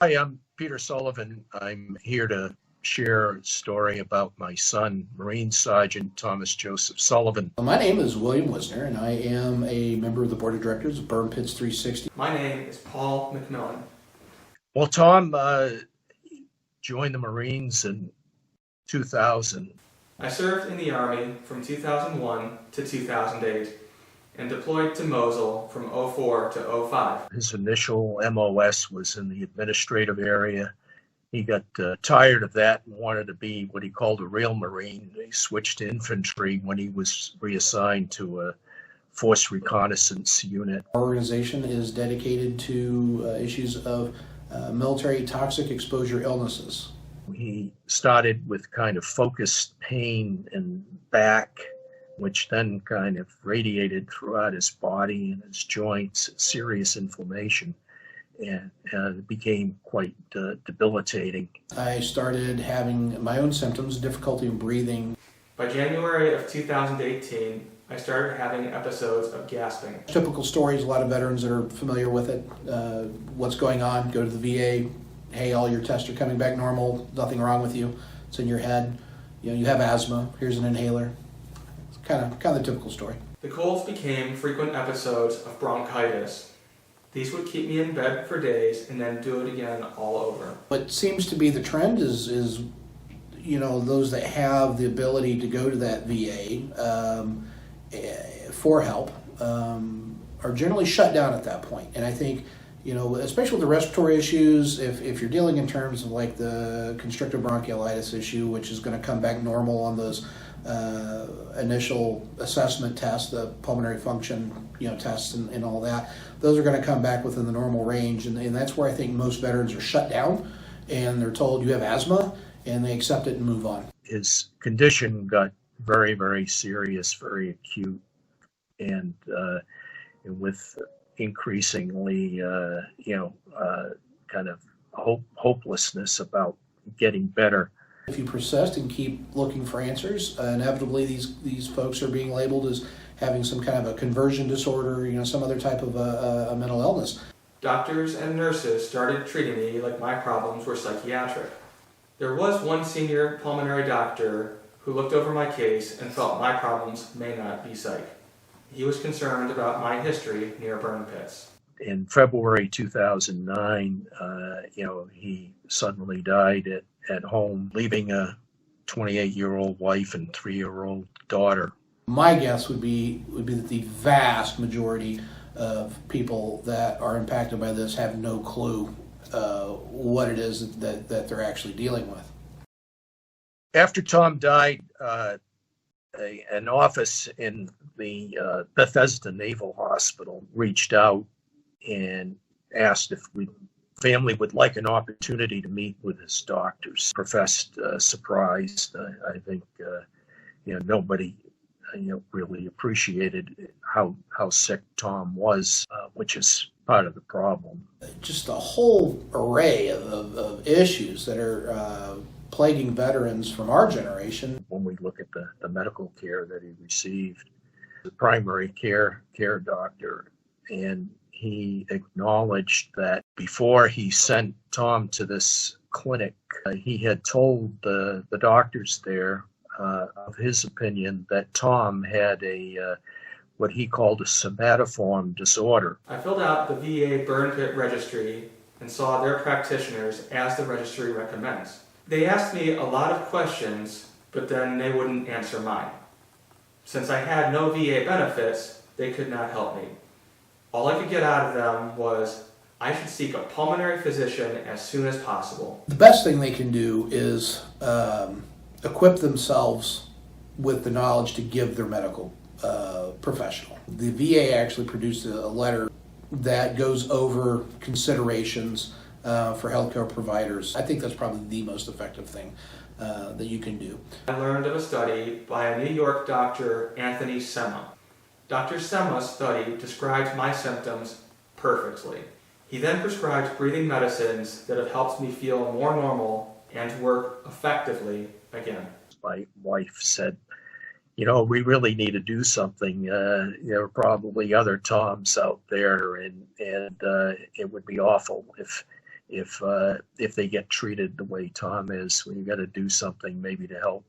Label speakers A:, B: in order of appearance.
A: Hi, I'm Peter Sullivan. I'm here to share a story about my son, Marine Sergeant Thomas Joseph Sullivan.
B: My name is William Wisner, and I am a member of the board of directors of Burn Pits 360.
C: My name is Paul McMillan.
A: Well, Tom joined the Marines in 2000.
C: I served in the Army from 2001 to 2008 and deployed to Mosul from 04 to 05.
A: His initial MOS was in the administrative area. He got tired of that and wanted to be what he called a real Marine. He switched to infantry when he was reassigned to a force reconnaissance unit.
B: Our organization is dedicated to issues of military toxic exposure illnesses.
A: He started with kind of focused pain and back, which then kind of radiated throughout his body and his joints, serious inflammation, and it became quite debilitating.
B: I started having my own symptoms, difficulty in breathing.
C: By January of 2018, I started having episodes of gasping.
B: Typical stories, a lot of veterans that are familiar with it. What's going on? Go to the VA. Hey, all your tests are coming back normal. Nothing wrong with you. It's in your head. You have asthma. Here's an inhaler. It's kind of the typical story.
C: The colds became frequent episodes of bronchitis. These would keep me in bed for days and then do it again all over.
B: What seems to be the trend is those that have the ability to go to that VA for help are generally shut down at that point. And I think, especially with the respiratory issues, if you're dealing in terms of like the constrictive bronchiolitis issue, which is going to come back normal on those initial assessment tests, the pulmonary function tests and all that, those are going to come back within the normal range. And that's where I think most veterans are shut down and they're told you have asthma and they accept it and move on.
A: His condition got very, very serious, very acute, and with increasingly, kind of hopelessness about getting better.
B: If you persist and keep looking for answers, inevitably these folks are being labeled as having some kind of a conversion disorder, some other type of a mental illness.
C: Doctors and nurses started treating me like my problems were psychiatric. There was one senior pulmonary doctor who looked over my case and felt my problems may not be psych. He was concerned about my history near burn pits.
A: In February 2009, he suddenly died at home, leaving a 28-year-old wife and 3-year-old daughter.
B: My guess would be that the vast majority of people that are impacted by this have no clue what it is that they're actually dealing with.
A: After Tom died, an office in the Bethesda Naval Hospital reached out and asked if family would like an opportunity to meet with his doctors. Professed surprised. I think nobody really appreciated how sick Tom was, which is part of the problem.
B: Just a whole array of issues that are plaguing veterans from our generation.
A: When we look at the medical care that he received, the primary care doctor, and he acknowledged that before he sent Tom to this clinic, he had told the doctors there of his opinion that Tom had what he called a somatoform disorder.
C: I filled out the VA burn pit registry and saw their practitioners as the registry recommends. They asked me a lot of questions, but then they wouldn't answer mine. Since I had no VA benefits, they could not help me. All I could get out of them was I should seek a pulmonary physician as soon as possible.
B: The best thing they can do is equip themselves with the knowledge to give their medical professional. The VA actually produced a letter that goes over considerations for healthcare providers. I think that's probably the most effective thing that you can do.
C: I learned of a study by a New York doctor, Anthony Sema. Dr. Sema's study described my symptoms perfectly. He then prescribed breathing medicines that have helped me feel more normal and work effectively again.
A: My wife said, we really need to do something. There are probably other Toms out there, and it would be awful if they get treated the way Tom is, when you got to do something maybe to help